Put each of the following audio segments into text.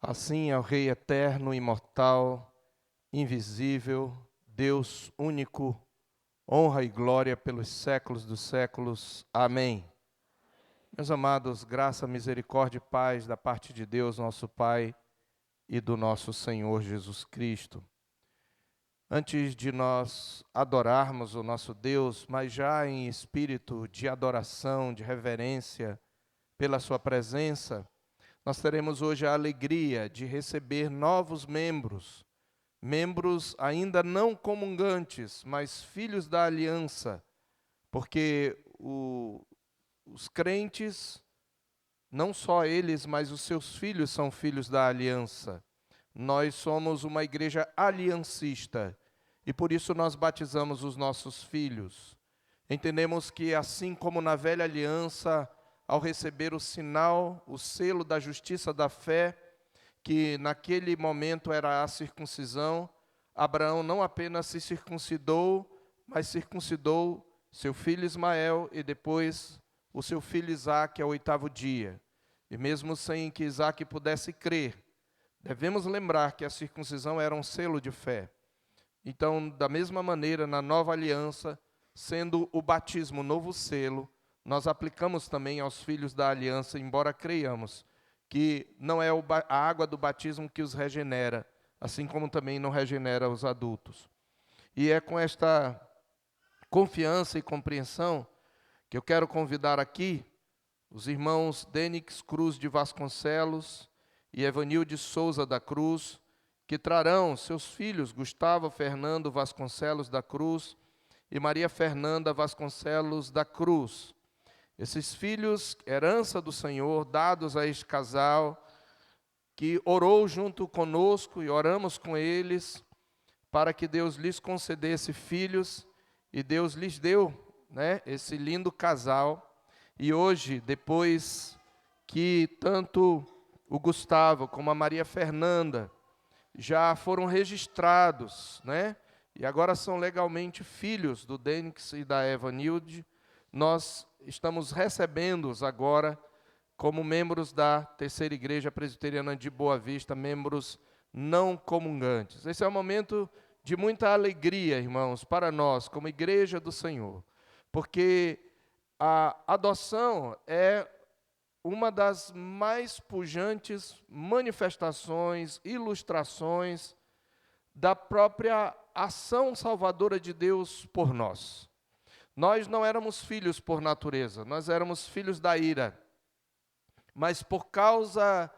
Assim ao Rei eterno, imortal, invisível, Deus único, honra e glória pelos séculos dos séculos. Amém. Meus amados, graça, misericórdia e paz da parte de Deus, nosso Pai, e do nosso Senhor Jesus Cristo. Antes de nós adorarmos o nosso Deus, mas já em espírito de adoração, de reverência pela sua presença, nós teremos hoje a alegria de receber novos membros, membros ainda não comungantes, mas filhos da aliança, porque os crentes, não só eles, mas os seus filhos são filhos da aliança. Nós somos uma igreja aliancista e por isso nós batizamos os nossos filhos. Entendemos que assim como na velha aliança, ao receber o sinal, o selo da justiça da fé, que naquele momento era a circuncisão, Abraão não apenas se circuncidou, mas circuncidou seu filho Ismael e depois o seu filho Isaque ao 8º dia. E mesmo sem que Isaque pudesse crer, devemos lembrar que a circuncisão era um selo de fé. Então, da mesma maneira, na nova aliança, sendo o batismo novo selo, nós aplicamos também aos filhos da aliança, embora creiamos que não é a água do batismo que os regenera, assim como também não regenera os adultos. E é com esta confiança e compreensão que eu quero convidar aqui os irmãos Denix Cruz de Vasconcelos e Evanilde Souza da Cruz, que trarão seus filhos Gustavo Fernando Vasconcelos da Cruz e Maria Fernanda Vasconcelos da Cruz. Esses filhos, herança do Senhor, dados a este casal, que orou junto conosco e oramos com eles, para que Deus lhes concedesse filhos, e Deus lhes deu, esse lindo casal. E hoje, depois que tanto o Gustavo como a Maria Fernanda já foram registrados, e agora são legalmente filhos do Denix e da Evanilde, nós estamos recebendo-os agora como membros da Terceira Igreja Presbiteriana de Boa Vista, membros não comungantes. Esse é um momento de muita alegria, irmãos, para nós, como Igreja do Senhor, porque a adoção é uma das mais pujantes manifestações, ilustrações da própria ação salvadora de Deus por nós. Nós não éramos filhos por natureza, nós éramos filhos da ira. Mas por causa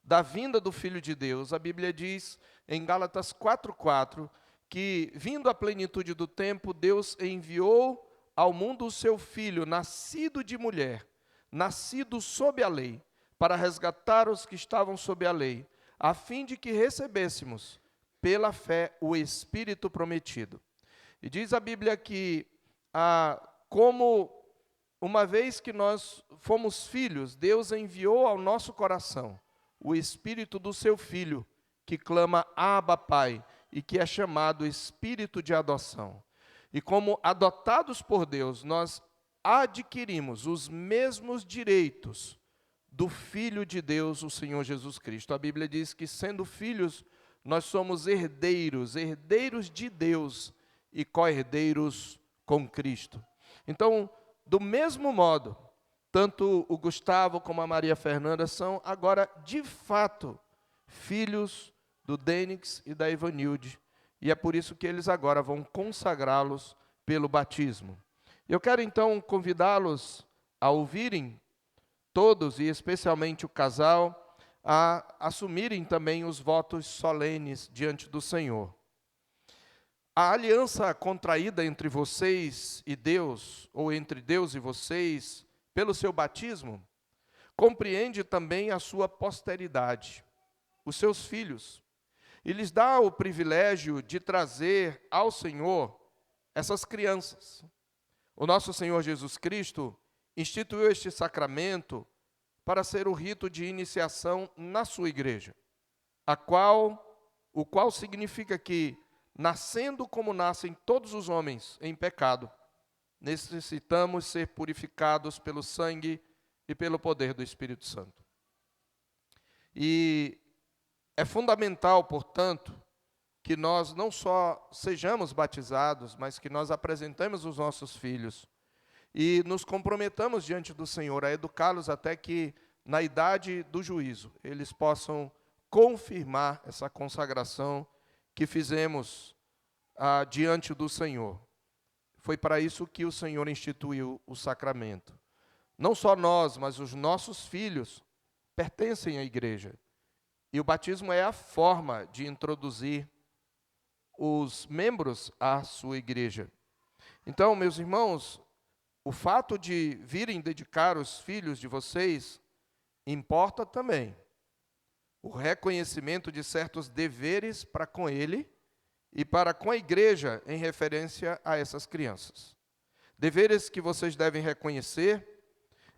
da vinda do Filho de Deus, a Bíblia diz em Gálatas 4:4, que vindo a plenitude do tempo, Deus enviou ao mundo o seu Filho, nascido de mulher, nascido sob a lei, para resgatar os que estavam sob a lei, a fim de que recebêssemos, pela fé, o Espírito prometido. E diz a Bíblia que, como uma vez que nós fomos filhos, Deus enviou ao nosso coração o Espírito do seu Filho, que clama Abba, Pai, e que é chamado Espírito de adoção. E como adotados por Deus, nós adquirimos os mesmos direitos do Filho de Deus, o Senhor Jesus Cristo. A Bíblia diz que, sendo filhos, nós somos herdeiros, herdeiros de Deus e co-herdeiros com Cristo. Então, do mesmo modo, tanto o Gustavo como a Maria Fernanda são agora, de fato, filhos do Denix e da Evanilde. E é por isso que eles agora vão consagrá-los pelo batismo. Eu quero então convidá-los a ouvirem, todos e especialmente o casal, a assumirem também os votos solenes diante do Senhor. A aliança contraída entre vocês e Deus, ou entre Deus e vocês, pelo seu batismo, compreende também a sua posteridade, os seus filhos, e lhes dá o privilégio de trazer ao Senhor essas crianças. O nosso Senhor Jesus Cristo instituiu este sacramento para ser o rito de iniciação na sua igreja, o qual significa que, nascendo como nascem todos os homens em pecado, necessitamos ser purificados pelo sangue e pelo poder do Espírito Santo. E É fundamental, portanto, que nós não só sejamos batizados, mas que nós apresentemos os nossos filhos e nos comprometamos diante do Senhor a educá-los até que, na idade do juízo, eles possam confirmar essa consagração que fizemos diante do Senhor. Foi para isso que o Senhor instituiu o sacramento. Não só nós, mas os nossos filhos pertencem à igreja. E o batismo é a forma de introduzir os membros à sua igreja. Então, meus irmãos, o fato de virem dedicar os filhos de vocês importa também. O reconhecimento de certos deveres para com ele e para com a igreja em referência a essas crianças. Deveres que vocês devem reconhecer,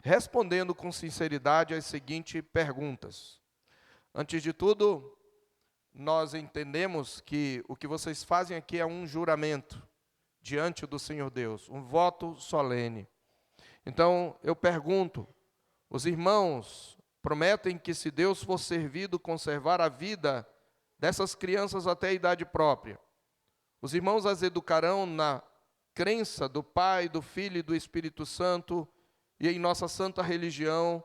respondendo com sinceridade às seguintes perguntas. Antes de tudo, nós entendemos que o que vocês fazem aqui é um juramento diante do Senhor Deus, um voto solene. Então, eu pergunto, os irmãos prometem que, se Deus for servido, conservar a vida dessas crianças até a idade própria, os irmãos as educarão na crença do Pai, do Filho e do Espírito Santo e em nossa santa religião,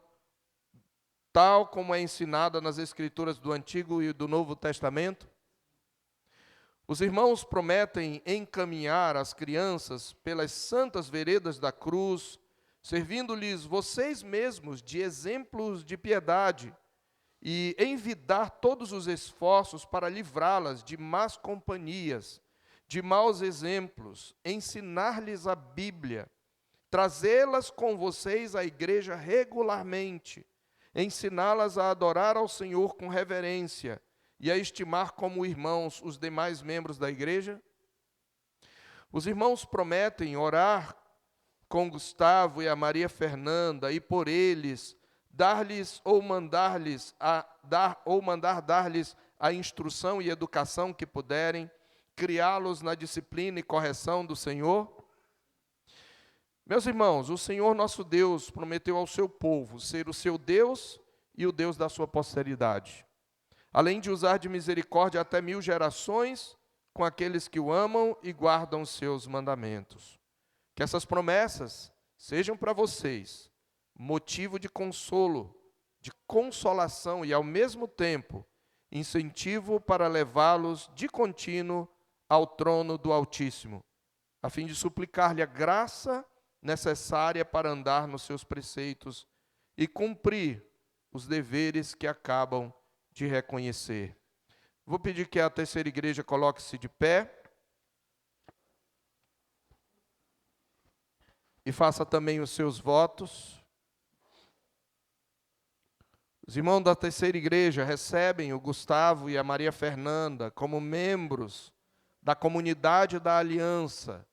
tal como é ensinada nas Escrituras do Antigo e do Novo Testamento? Os irmãos prometem encaminhar as crianças pelas santas veredas da cruz, servindo-lhes vocês mesmos de exemplos de piedade e envidar todos os esforços para livrá-las de más companhias, de maus exemplos, ensinar-lhes a Bíblia, trazê-las com vocês à igreja regularmente, ensiná-las a adorar ao Senhor com reverência e a estimar como irmãos os demais membros da igreja? Os irmãos prometem orar com Gustavo e a Maria Fernanda e por eles dar-lhes ou mandar dar-lhes a instrução e educação que puderem, criá-los na disciplina e correção do Senhor? Meus irmãos, o Senhor nosso Deus prometeu ao seu povo ser o seu Deus e o Deus da sua posteridade, além de usar de misericórdia até 1000 gerações com aqueles que o amam e guardam os seus mandamentos. Que essas promessas sejam para vocês motivo de consolo, de consolação e, ao mesmo tempo, incentivo para levá-los de contínuo ao trono do Altíssimo, a fim de suplicar-lhe a graça necessária para andar nos seus preceitos e cumprir os deveres que acabam de reconhecer. Vou pedir que a terceira igreja coloque-se de pé e faça também os seus votos. Os irmãos da terceira igreja recebem o Gustavo e a Maria Fernanda como membros da comunidade da aliança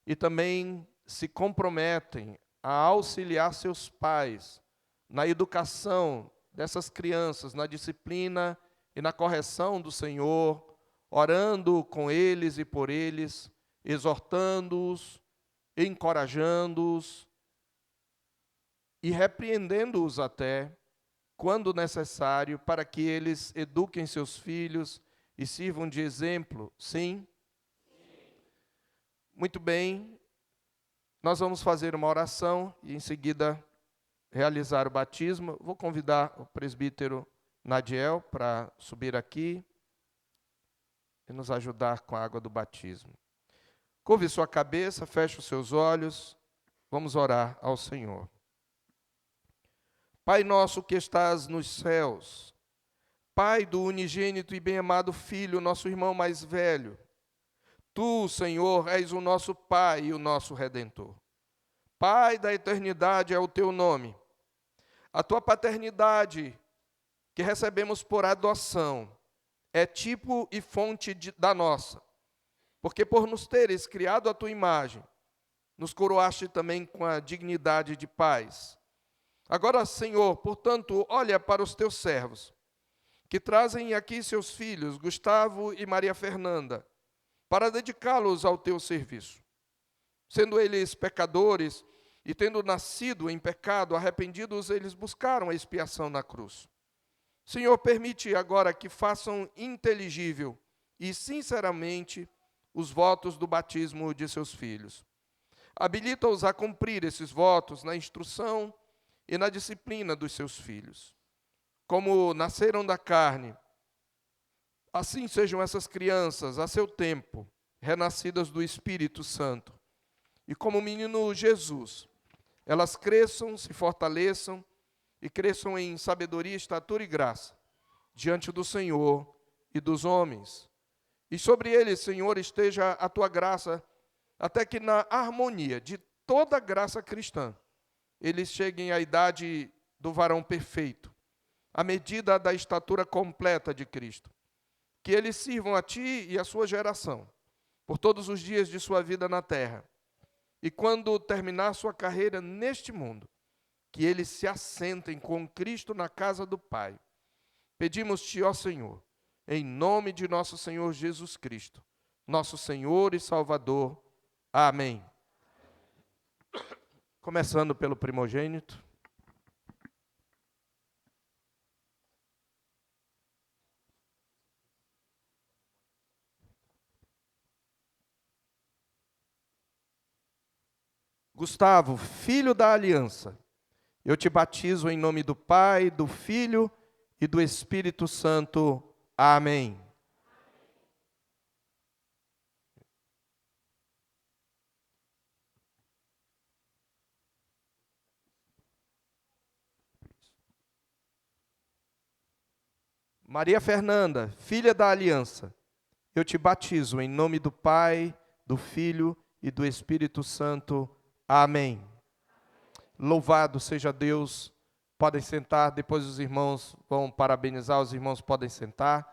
e também se comprometem a auxiliar seus pais na educação dessas crianças, na disciplina e na correção do Senhor, orando com eles e por eles, exortando-os, encorajando-os e repreendendo-os até, quando necessário, para que eles eduquem seus filhos e sirvam de exemplo. Sim? Muito bem. Nós vamos fazer uma oração e, em seguida, realizar o batismo. Vou convidar o presbítero Nadiel para subir aqui e nos ajudar com a água do batismo. Curve sua cabeça, feche os seus olhos, vamos orar ao Senhor. Pai nosso que estás nos céus, Pai do unigênito e bem-amado Filho, nosso irmão mais velho, Tu, Senhor, és o nosso Pai e o nosso Redentor. Pai da eternidade é o Teu nome. A Tua paternidade, que recebemos por adoção, é tipo e fonte da nossa, porque por nos teres criado a Tua imagem, nos coroaste também com a dignidade de pais. Agora, Senhor, portanto, olha para os Teus servos, que trazem aqui seus filhos, Gustavo e Maria Fernanda, para dedicá-los ao Teu serviço. Sendo eles pecadores e tendo nascido em pecado, arrependidos, eles buscaram a expiação na cruz. Senhor, permite agora que façam inteligível e sinceramente os votos do batismo de seus filhos. Habilita-os a cumprir esses votos na instrução e na disciplina dos seus filhos. Como nasceram da carne, assim sejam essas crianças, a seu tempo, renascidas do Espírito Santo. E como o menino Jesus, elas cresçam, se fortaleçam e cresçam em sabedoria, estatura e graça, diante do Senhor e dos homens. E sobre eles, Senhor, esteja a tua graça, até que na harmonia de toda graça cristã, eles cheguem à idade do varão perfeito, à medida da estatura completa de Cristo. Que eles sirvam a ti e a sua geração, por todos os dias de sua vida na terra. E quando terminar sua carreira neste mundo, que eles se assentem com Cristo na casa do Pai. Pedimos-te, ó Senhor, em nome de nosso Senhor Jesus Cristo, nosso Senhor e Salvador. Amém. Começando pelo primogênito. Gustavo, filho da aliança, eu te batizo em nome do Pai, do Filho e do Espírito Santo. Amém. Maria Fernanda, filha da aliança, eu te batizo em nome do Pai, do Filho e do Espírito Santo. Amém. Louvado seja Deus. Podem sentar, depois os irmãos vão parabenizar, os irmãos podem sentar.